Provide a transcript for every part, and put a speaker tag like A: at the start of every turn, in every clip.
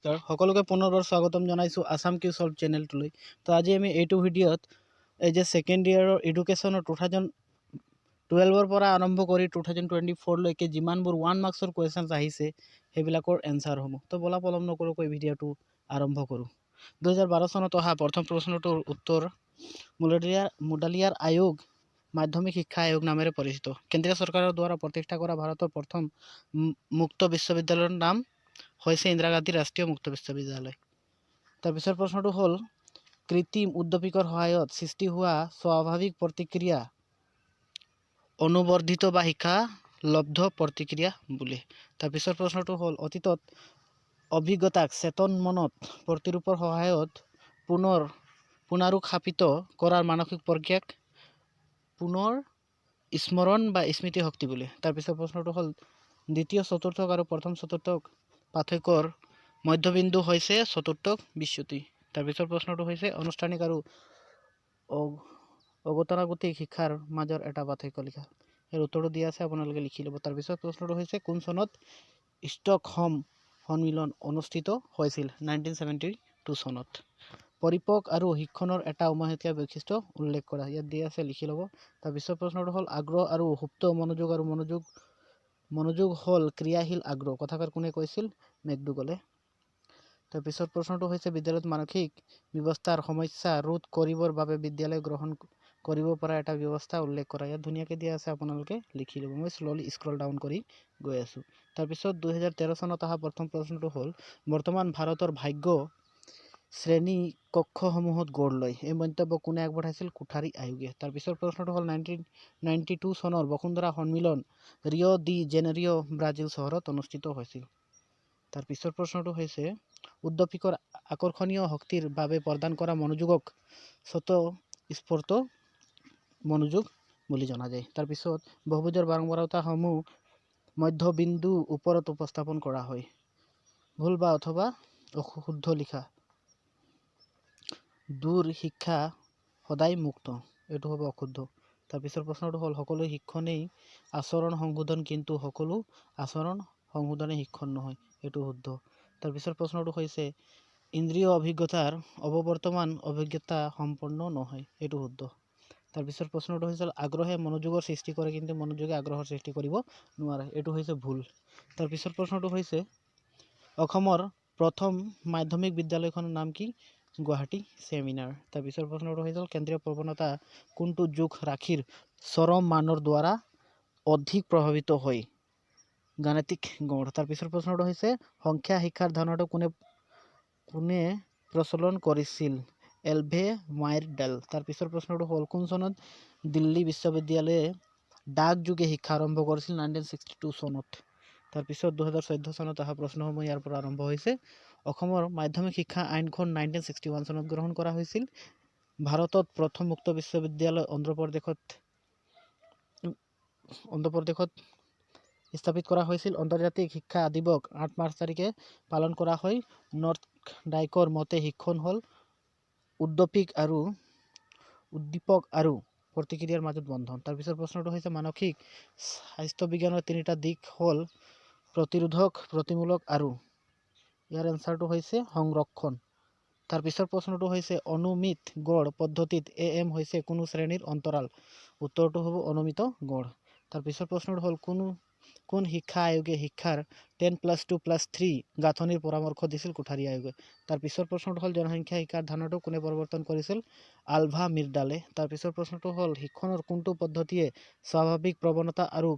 A: সকলোকে পুনৰবাৰ স্বাগতম জনাইছোঁ আসাম কিউ সলভ চেনেলটোলৈ। তো আজি আমি এইটো ভিডিঅ'ত এই যে ছেকেণ্ড ইয়েৰৰ এডুকেশ্যনৰ 2012ৰ পৰা আৰম্ভ কৰি 2024লৈকে যিমানবোৰ 1 মাৰ্কছৰ কুৱেশ্যনছ আহিছে সেইবিলাকৰ এনচাৰসমূহ। তো বলা পলম নকৰাকৈ ভিডিঅ'টো আৰম্ভ কৰোঁ। 2012 চনত অহা প্ৰথম প্ৰশ্নটোৰ উত্তৰ মুডালিয়াৰ আয়োগ মাধ্যমিক শিক্ষা আয়োগ নামেৰে পৰিচিত। কেন্দ্ৰীয় চৰকাৰৰ দ্বাৰা প্ৰতিষ্ঠা কৰা ভাৰতৰ প্ৰথম মুক্ত বিশ্ববিদ্যালয়ৰ নাম হৈছে ইন্দিৰা গান্ধী ৰাষ্ট্ৰীয় মুক্ত বিশ্ববিদ্যালয়। তাৰ পিছৰ প্ৰশ্নটো হ'ল কৃত্ৰিম উদ্দীপকৰ সহায়ত সৃষ্টি হোৱা স্বাভাৱিক প্ৰতিক্ৰিয়া অনুবৰ্ধিত বা শিক্ষালব্ধ প্ৰতিক্ৰিয়া বোলে। তাৰ পিছৰ প্ৰশ্নটো হ'ল অতীতত অভিজ্ঞতাক চেতন মনত প্ৰতিৰূপৰ সহায়ত পুনৰুত্থাপিত কৰাৰ মানসিক প্ৰক্ৰিয়াক পুনৰ স্মৰণ বা স্মৃতি শক্তি বোলে। তাৰ পিছৰ প্ৰশ্নটো হ'ল দ্বিতীয় চতুৰ্থক আৰু প্ৰথম চতুৰ্থক পাৰ্থক্যৰ মধ্যবিন্দু হৈছে চতুৰ্থক বিচ্যুতি। তাৰ পিছৰ প্ৰশ্নটো হৈছে আনুষ্ঠানিক আৰু অগতানুগতিক শিক্ষাৰ মাজৰ এটা পাৰ্থক্য লিখা। ইয়াৰ উত্তৰটো দিয়া আছে, আপোনালোকে লিখি ল'ব। তাৰ পিছত প্ৰশ্নটো হৈছে কোন চনত ষ্টকহোম সন্মিলন অনুষ্ঠিত হৈছিল? 1972 চনত। পৰিপক আৰু শিক্ষণৰ এটা উমৈহতীয়া বৈশিষ্ট্য উল্লেখ কৰা। ইয়াত দিয়া আছে, লিখি ল'ব। তাৰ পিছৰ প্ৰশ্নটো হ'ল আগ্ৰহ আৰু সুপ্ত মনোযোগ আৰু মনোযোগ হ'ল ক্ৰিয়াশীল আগ্ৰহ। কথাষাৰ কোনে কৈছিল? মেকডুগলে। তাৰ পিছত প্ৰশ্নটো হৈছে বিদ্যালয়ত মানসিক ব্যৱস্থাৰ সমস্যা ৰোধ কৰিবৰ বাবে বিদ্যালয় গ্ৰহণ কৰিব পৰা এটা ব্যৱস্থা উল্লেখ কৰা। ইয়াত ধুনীয়াকৈ দিয়া আছে, আপোনালোকে লিখি ল'ব। মই শ্ল'লি স্ক্ৰল ডাউন কৰি গৈ আছোঁ। তাৰপিছত 2013 চনত অহা প্ৰথম প্ৰশ্নটো হ'ল বৰ্তমান ভাৰতৰ ভাগ্য শ্ৰেণী কক্ষসমূহত গঢ় লয়। এই মন্তব্য কোনে আগবঢ়াইছিল? কোঠাৰী আয়োগে। তাৰ পিছৰ প্ৰশ্নটো হ'ল 1992 চনৰ বসুন্ধৰা সন্মিলন ৰিঅ' ডি জেনেৰিঅ' ব্ৰাজিল চহৰত অনুষ্ঠিত হৈছিল। তাৰ পিছৰ প্ৰশ্নটো হৈছে উদ্দীপকৰ আকৰ্ষণীয় শক্তিৰ বাবে প্ৰদান কৰা মনোযোগক স্বতঃস্ফূৰ্ত মনোযোগ বুলি জনা যায়। তাৰপিছত বহুভুজৰ বাৰম্বাৰতাসমূহ মধ্যবিন্দু ওপৰত উপস্থাপন কৰা হয়। ভুল বা অথবা অশুদ্ধ লিখা। দূৰ শিক্ষা সদায় মুক্ত, এইটো হ'ব অশুদ্ধ। তাৰপিছৰ প্ৰশ্নটো হ'ল সকলো শিক্ষণেই আচৰণ সংশোধন, কিন্তু সকলো আচৰণ সংশোধনে শিক্ষণ নহয়, এইটো শুদ্ধ। তাৰপিছৰ প্ৰশ্নটো হৈছে ইন্দ্ৰিয় অভিজ্ঞতাৰ অৱবৰ্তমান অভিজ্ঞতা সম্পন্ন নহয়, এইটো শুদ্ধ। তাৰপিছৰ প্ৰশ্নটো হৈছিল আগ্ৰহে মনোযোগৰ সৃষ্টি কৰে, কিন্তু মনোযোগে আগ্ৰহৰ সৃষ্টি কৰিব নোৱাৰে, এইটো হৈছে ভুল। তাৰপিছৰ প্ৰশ্নটো হৈছে অসমৰ প্ৰথম মাধ্যমিক বিদ্যালয়খনৰ নাম কি? গুৱাহাটী ছেমিনাৰ। তাৰপিছৰ প্ৰশ্নটো হৈছিল কেন্দ্ৰীয় প্ৰৱণতা কোনটো যোগ ৰাশিৰ চৰম মানৰ দ্বাৰা অধিক প্ৰভাৱিত হয়? গাণিতিক গড়। তাৰপিছৰ প্ৰশ্নটো হৈছে সংখ্যা শিক্ষাৰ ধাৰণাটো কোনে প্ৰচলন কৰিছিল? এলভে মাইৰডাল। তাৰপিছৰ প্ৰশ্নটো হ'ল কোন চনত দিল্লী বিশ্ববিদ্যালয়ে ডাক যোগে শিক্ষা আৰম্ভ কৰিছিল? 1962 চনত। তাৰপিছত 2014 চনত অহা প্ৰশ্নসমূহ ইয়াৰ পৰা আৰম্ভ হৈছে। অসমৰ মাধ্যমিক শিক্ষা আইনখন 1961 চনত গ্ৰহণ কৰা হৈছিল। ভাৰতত প্ৰথম মুক্ত বিশ্ববিদ্যালয় অন্ধ্ৰপ্ৰদেশত স্থাপিত কৰা হৈছিল। আন্তৰ্জাতিক শিক্ষা দিৱস 8 মাৰ্চ তাৰিখে পালন কৰা হয়। নৰ্থ-ডাইকৰ মতে শিক্ষণ হ'ল উদ্দীপক আৰু প্ৰতিক্ৰিয়াৰ মাজত বন্ধন। তাৰপিছত প্ৰশ্নটো হৈছে মানসিক স্বাস্থ্য বিজ্ঞানৰ তিনিটা দিশ হ'ল প্ৰতিৰোধক, প্ৰতিমূলক আৰু ইয়াৰ এনচাৰটো হৈছে সংৰক্ষণ। তাৰপিছৰ প্ৰশ্নটো হৈছে অনুমিত গড় পদ্ধতিত AM হৈছে কোনো শ্ৰেণীৰ অন্তৰাল? উত্তৰটো হ'ব অনুমিত গড়। তাৰপিছৰ প্ৰশ্নটো হ'ল কোন শিক্ষা আয়োগে শিক্ষাৰ 10+2+3 গাঁথনিৰ পৰামৰ্শ দিছিল? কোঠাৰী আয়োগে। তাৰপিছৰ প্ৰশ্নটো হ'ল জনসংখ্যা শিক্ষাৰ ধাৰণাটো কোনে প্ৰৱৰ্তন কৰিছিল? আলভা মিৰ্ডালে। তাৰপিছৰ প্ৰশ্নটো হ'ল শিক্ষণৰ কোনটো পদ্ধতিয়ে স্বাভাৱিক প্ৰৱণতা আৰু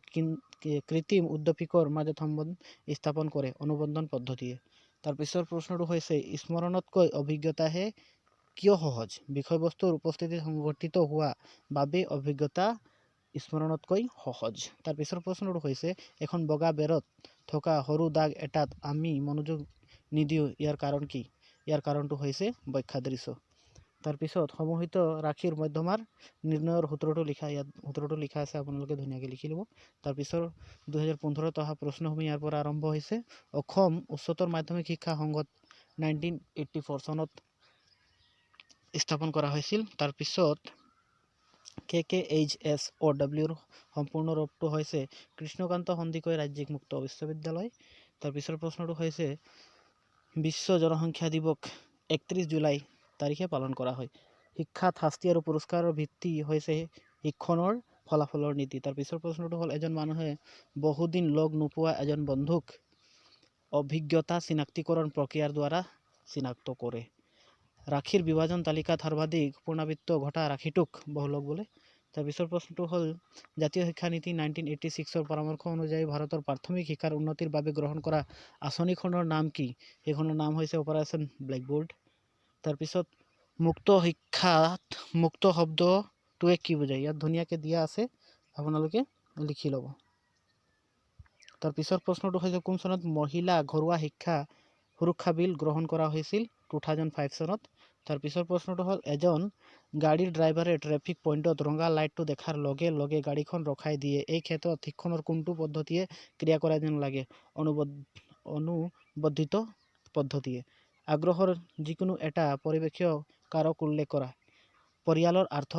A: কৃত্ৰিম উদ্দীপকৰ মাজত সম্বন্ধ স্থাপন কৰে? অনুবন্ধন পদ্ধতিয়ে। তাৰপিছৰ প্ৰশ্নটো হৈছে স্মৰণতকৈ অভিজ্ঞতাহে কিয় সহজ? বিষয়বস্তুৰ উপস্থিতিত সংঘটিত হোৱা বাবে অভিজ্ঞতা স্মৰণতকৈ সহজ। তাৰপিছৰ প্ৰশ্নটো হৈছে এখন বগা বেৰত থকা সৰু দাগ এটাত আমি মনোযোগ নিদিওঁ, ইয়াৰ কাৰণ কি? ইয়াৰ কাৰণটো হৈছে ব্যাখ্যাদৃশ্য। তাৰপিছত সমূহিত ৰাশিৰ মধ্যমাৰ নিৰ্ণয়ৰ সূত্ৰটো লিখা। ইয়াত সূত্ৰটো লিখা আছে, আপোনালোকে ধুনীয়াকৈ লিখি ল'ব। তাৰপিছত 2015ত অহা প্ৰশ্নসমূহ ইয়াৰ পৰা আৰম্ভ হৈছে। অসম উচ্চতৰ মাধ্যমিক শিক্ষা সংঘত 1984 চনত স্থাপন কৰা হৈছিল। তাৰপিছত KKHSOWৰ সম্পূৰ্ণ ৰূপটো হৈছে কৃষ্ণকান্ত সন্দিকৈ ৰাজ্যিক মুক্ত বিশ্ববিদ্যালয়। তাৰপিছৰ প্ৰশ্নটো হৈছে বিশ্ব জনসংখ্যা দিৱস 31 জুলাই তাৰিখে পালন কৰা হয়। শিক্ষাত শাস্তি আৰু পুৰস্কাৰৰ ভিত্তি হৈছে শিক্ষণৰ ফলাফলৰ নীতি। তাৰ পিছৰ প্ৰশ্নটো হ'ল এজন মানুহে বহুদিন লগ নোপোৱা এজন বন্ধুক অভিজ্ঞতা চিনাক্তীকৰণ প্ৰক্ৰিয়াৰ দ্বাৰা চিনাক্ত কৰে। ৰাশিৰ বিভাজন তালিকাত সৰ্বাধিক পুনৰাবৃত্ত ঘটা ৰাশিটোক বহুলক বোলে। তাৰ পিছৰ প্ৰশ্নটো হ'ল জাতীয় শিক্ষানীতি 1986ৰ পৰামৰ্শ অনুযায়ী ভাৰতৰ প্ৰাথমিক শিক্ষাৰ উন্নতিৰ বাবে গ্ৰহণ কৰা আঁচনিখনৰ নাম কি? সেইখনৰ নাম হৈছে অপাৰেশ্যন ব্লেকবোৰ্ড। তাৰপিছত মুক্ত শিক্ষাত মুক্ত শব্দটোৱে কি বুজায়? ইয়াত ধুনীয়াকৈ দিয়া আছে, আপোনালোকে লিখি ল'ব। তাৰ পিছৰ প্ৰশ্নটো হৈছে কোন চনত মহিলা ঘৰুৱা শিক্ষা সুৰক্ষা বিল গ্ৰহণ কৰা হৈছিল? 2005 চনত। তাৰ পিছৰ প্ৰশ্নটো হ'ল এজন গাড়ীৰ ড্ৰাইভাৰে ট্ৰেফিক পইণ্টত ৰঙা লাইটটো দেখাৰ লগে লগে গাড়ীখন ৰখাই দিয়ে। এই ক্ষেত্ৰত শিক্ষণৰ কোনটো পদ্ধতিয়ে ক্ৰিয়া কৰা যেন লাগে? অনুবৰ্ধিত পদ্ধতিয়ে। আগ্ৰহৰ যিকোনো এটা পৰিৱেশীয় কাৰক উল্লেখ কৰা। পৰিয়ালৰ অৰ্থ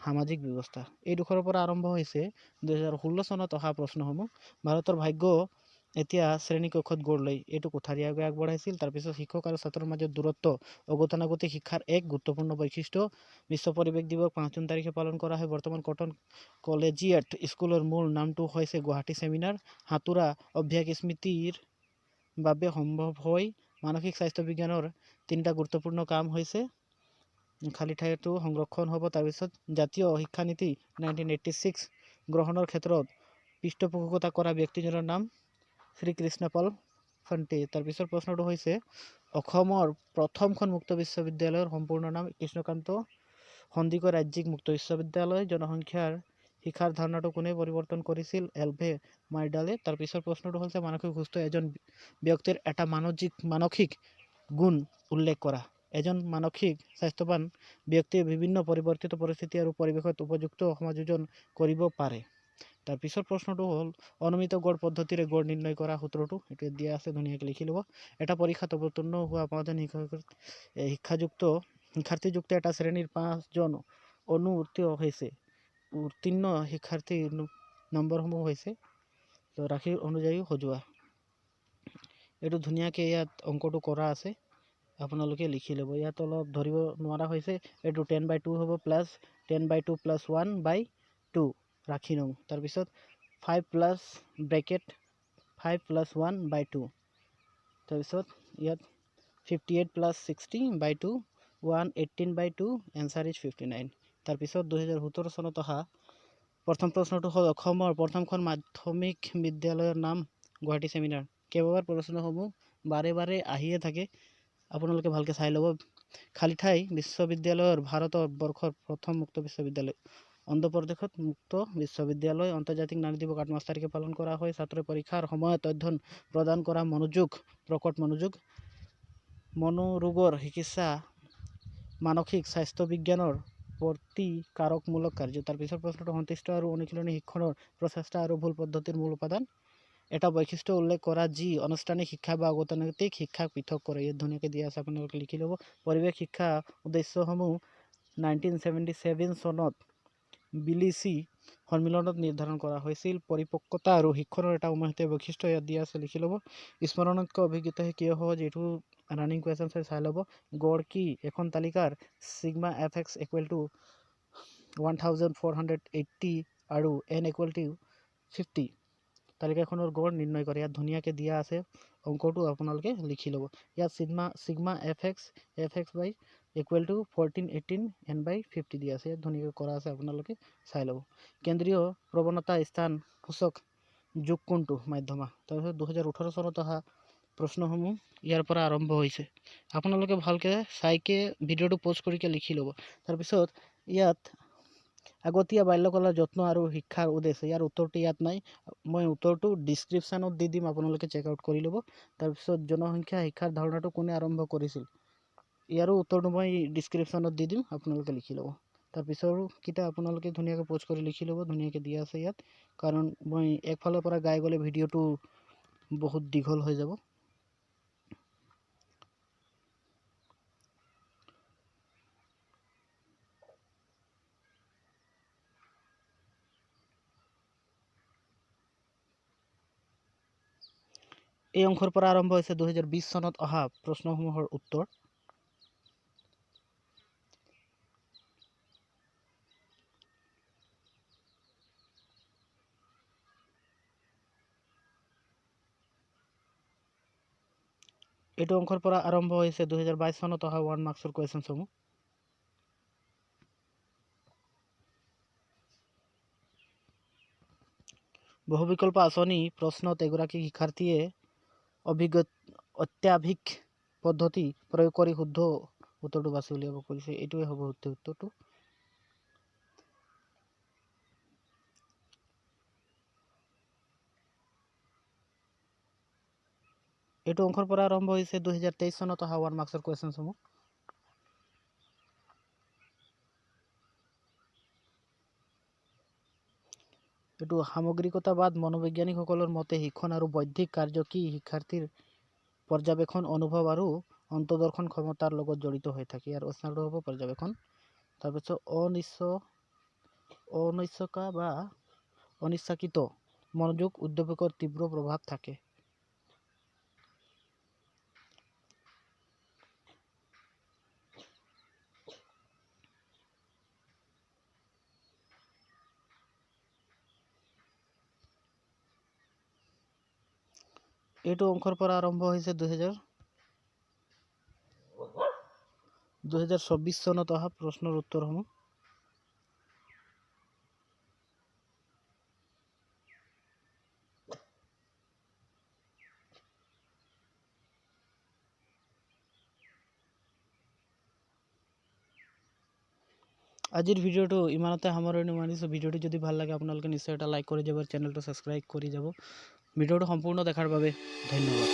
A: সামাজিক ব্যৱস্থা। এই দুখৰ পৰা আৰম্ভ হৈছে 2016 চনত অহা প্ৰশ্নসমূহ। ভাৰতৰ ভাগ্য এতিয়া শ্ৰেণীকক্ষত গঢ় লৈ এইটো কোঠাৰীয়াকৈ আগবঢ়াইছিল। তাৰপিছত শিক্ষক আৰু ছাত্ৰৰ মাজত দূৰত্ব অগতানুগতিক শিক্ষাৰ এক গুৰুত্বপূৰ্ণ বৈশিষ্ট্য। বিশ্ব পৰিৱেশ দিৱস 5 জুন তাৰিখে পালন কৰা হয়। বৰ্তমান কটন কলেজিয়েট স্কুলৰ মূল নামটো হৈছে গুৱাহাটী ছেমিনাৰ। সাঁতোৰা অভ্যাস স্মৃতিৰ বাবে সম্ভৱ হয়। মানসিক স্বাস্থ্য বিজ্ঞানৰ 3টা গুৰুত্বপূৰ্ণ কাম হৈছে খালী ঠাইটো সংৰক্ষণ হ'ব। তাৰপিছত জাতীয় শিক্ষানীতি 1986 গ্ৰহণৰ ক্ষেত্ৰত পৃষ্ঠপোষকতা কৰা ব্যক্তিজনৰ নাম শ্ৰীকৃষ্ণপাল ফণ্টে। তাৰপিছৰ প্ৰশ্নটো হৈছে অসমৰ প্ৰথমখন মুক্ত বিশ্ববিদ্যালয়ৰ সম্পূৰ্ণ নাম? কৃষ্ণকান্ত সন্দিকৈ ৰাজ্যিক মুক্ত বিশ্ববিদ্যালয়। জনসংখ্যাৰ শিক্ষাৰ ধাৰণাটো কোনে পৰিৱৰ্তন কৰিছিল? এলভে মাৰ্ডালে। তাৰপিছৰ প্ৰশ্নটো হৈছে মানসিক সুস্থ এজন ব্যক্তিৰ এটা মানসিক গুণ উল্লেখ কৰা। এজন মানসিক স্বাস্থ্যৱান ব্যক্তিয়ে বিভিন্ন পৰিৱৰ্তিত পৰিস্থিতি আৰু পৰিৱেশত উপযুক্ত সমাযোজন কৰিব পাৰে। তাৰপিছৰ প্ৰশ্নটো হ'ল অনুমিত গড় পদ্ধতিৰে গড় নিৰ্ণয় কৰা সূত্ৰটো এইটো দিয়া আছে, ধুনীয়াকৈ লিখি ল'ব। এটা পৰীক্ষাত অৱতীৰ্ণ হোৱা 5জন শিক্ষাৰ্থীযুক্ত এটা শ্ৰেণীৰ 5জন উত্তীৰ্ণ শিক্ষাৰ্থীৰ নম্বৰসমূহ হৈছে ৰাশি অনুযায়ী সজোৱা। এইটো ধুনীয়াকৈ ইয়াত অংকটো কৰা আছে, আপোনালোকে লিখি ল'ব। ইয়াত অলপ ধৰিব নোৱাৰা হৈছে, এইটো 10/2 হ'ব প্লাছ 10/2 প্লাছ 1/2 ৰাশি নং। তাৰপিছত 5 প্লাছ ব্ৰেকেট 5 প্লাছ 1/2। তাৰপিছত ইয়াত 58 প্লাছ 60/2 118/2 এনচাৰ ইজ 59। তাৰপিছত 2017 চনত অহা প্ৰথম প্ৰশ্নটো হ'ল অসমৰ প্ৰথমখন মাধ্যমিক বিদ্যালয়ৰ নাম? গুৱাহাটী ছেমিনাৰ। কেইবাবাৰ প্ৰশ্নসমূহ বাৰে বাৰে আহিয়ে থাকে, আপোনালোকে ভালকৈ চাই ল'ব। খালী ঠাই বিশ্ববিদ্যালয়ৰ ভাৰতবৰ্ষৰ প্ৰথম মুক্ত বিশ্ববিদ্যালয়? অন্ধ্ৰপ্ৰদেশত মুক্ত বিশ্ববিদ্যালয়। আন্তৰ্জাতিক নাৰী দিৱস 8 মাৰ্চ তাৰিখে পালন কৰা হয়। ছাত্ৰই পৰীক্ষাৰ সময়ত অধ্যয়ন প্ৰদান কৰা প্ৰকট মনোযোগ। মনোৰোগৰ চিকিৎসা মানসিক স্বাস্থ্য বিজ্ঞানৰ প্ৰতিকাৰকমূলক কাৰ্য। তাৰপিছৰ প্ৰশ্নটো সন্তুষ্ট আৰু অনুশীলনী শিক্ষণৰ প্ৰচেষ্টা আৰু ভুল পদ্ধতিৰ মূল উপাদান। এটা বৈশিষ্ট্য উল্লেখ কৰা যি আনুষ্ঠানিক শিক্ষা বা অগতানুগতিক শিক্ষাক পৃথক কৰে। ইয়াত ধুনীয়াকৈ দিয়া আছে, আপোনালোকে লিখি ল'ব। পৰিৱেশ শিক্ষা উদ্দেশ্যসমূহ 1977 চনত বিলিচি সন্মিলনত নিৰ্ধাৰণ কৰা হৈছিল। পৰিপক্কতা আৰু শিক্ষণৰ এটা উমৈহতীয়া বৈশিষ্ট্য ইয়াত দিয়া আছে, লিখি ল'ব। স্মৰণতকৈ অভিজ্ঞতাহে কিয় সহজ? এইটো ৰানিং কুৱেশ্যন চাই ল'ব। গড় কি? এখন তালিকাৰ সিগমা fx = 1480 আৰু n = 50 তালিকাখনৰ গড় নিৰ্ণয় কৰে। ইয়াত ধুনীয়াকৈ দিয়া আছে, অংকটো আপোনালোকে লিখি ল'ব। ইয়াত সিগমা fx = 1418 n/50 দিয়া আছে, ইয়াত ধুনীয়াকৈ কৰা আছে, আপোনালোকে চাই ল'ব। কেন্দ্ৰীয় প্ৰৱণতা স্থান সূচক যুগ কোনটো? মাধ্যমা। তাৰপিছত 2018 চনত অহা প্ৰশ্নসমূহ ইয়াৰ পৰা আৰম্ভ হৈছে, আপোনালোকে ভালকৈ চাইকে ভিডিঅ'টো প'জ কৰিকে লিখি ল'ব। তাৰপিছত ইয়াত আগতীয়া বাল্যকালৰ যত্ন আৰু শিক্ষাৰ উদ্দেশ্য, ইয়াৰ উত্তৰটো ইয়াত নাই, মই উত্তৰটো ডিছক্ৰিপশ্যনত দি দিম, আপোনালোকে চেক আউট কৰি ল'ব। তাৰপিছত জনসংখ্যা শিক্ষাৰ ধাৰণাটো কোনে আৰম্ভ কৰিছিল? ইয়াৰো উত্তৰটো মই ডিছক্ৰিপশ্যনত দি দিম, আপোনালোকে লিখি ল'ব। তাৰপিছৰকেইটা আপোনালোকে ধুনীয়াকৈ প'জ কৰি লিখি ল'ব, ধুনীয়াকৈ দিয়া আছে ইয়াত, কাৰণ মই একফালৰ পৰা গাই গ'লে ভিডিঅ'টো বহুত দীঘল হৈ যাব। এই অংশৰ পৰা আৰম্ভ হৈছে 2020 চনত অহা প্ৰশ্নসমূহৰ উত্তৰ। এইটো অংশৰ পৰা আৰম্ভ হৈছে 2022 চনত অহা 1 মাৰ্কছৰ কুৱেশ্যনসমূহ। বহুবিকল্প আঁচনি প্ৰশ্নত এগৰাকী শিক্ষাৰ্থীয়ে অত্যাধিক পদ্ধতি প্ৰয়োগ কৰি শুদ্ধ উত্তৰটো বাছি উলিয়াব কৰিছে। এইটোৱে হ'ব শুদ্ধ উত্তৰটো। এইটো অংশৰ পৰা আৰম্ভ হৈছে 2023 চনত অহা 1 মাৰ্কছৰ কুৱেশ্যনসমূহ। এইটো সামগ্ৰিকতাবাদ মনোবৈজ্ঞানিকসকলৰ মতে শিক্ষণ আৰু বৌদ্ধিক কাৰ্য কি শিক্ষাৰ্থীৰ পৰ্যবেক্ষণ অনুভৱ আৰু অন্তৰ্দৰ্শন ক্ষমতাৰ লগত জড়িত হৈ থাকে। ইয়াৰ অচনাটো হ'ব পৰ্যবেক্ষণ। তাৰপিছত অনিচ্ছকা বা অনিচ্ছাকৃত মনোযোগ উদ্দীপকৰ তীব্ৰ প্ৰভাৱ থাকে। এইটো অংশৰ পৰা আৰম্ভ হৈছে 2024 চনত অহা প্ৰশ্নৰ উত্তৰসমূহ। আজিৰ ভিডিঅ'টো ইমানতে সামৰণি মাৰিছোঁ। ভিডিঅ'টো যদি ভাল লাগে আপোনালোকে নিশ্চয় এটা লাইক কৰি যাব, চেনেলটো ছাবস্ক্ৰাইব কৰি যাব। ভিডিঅ'টো সম্পূৰ্ণ দেখাৰ বাবে ধন্যবাদ।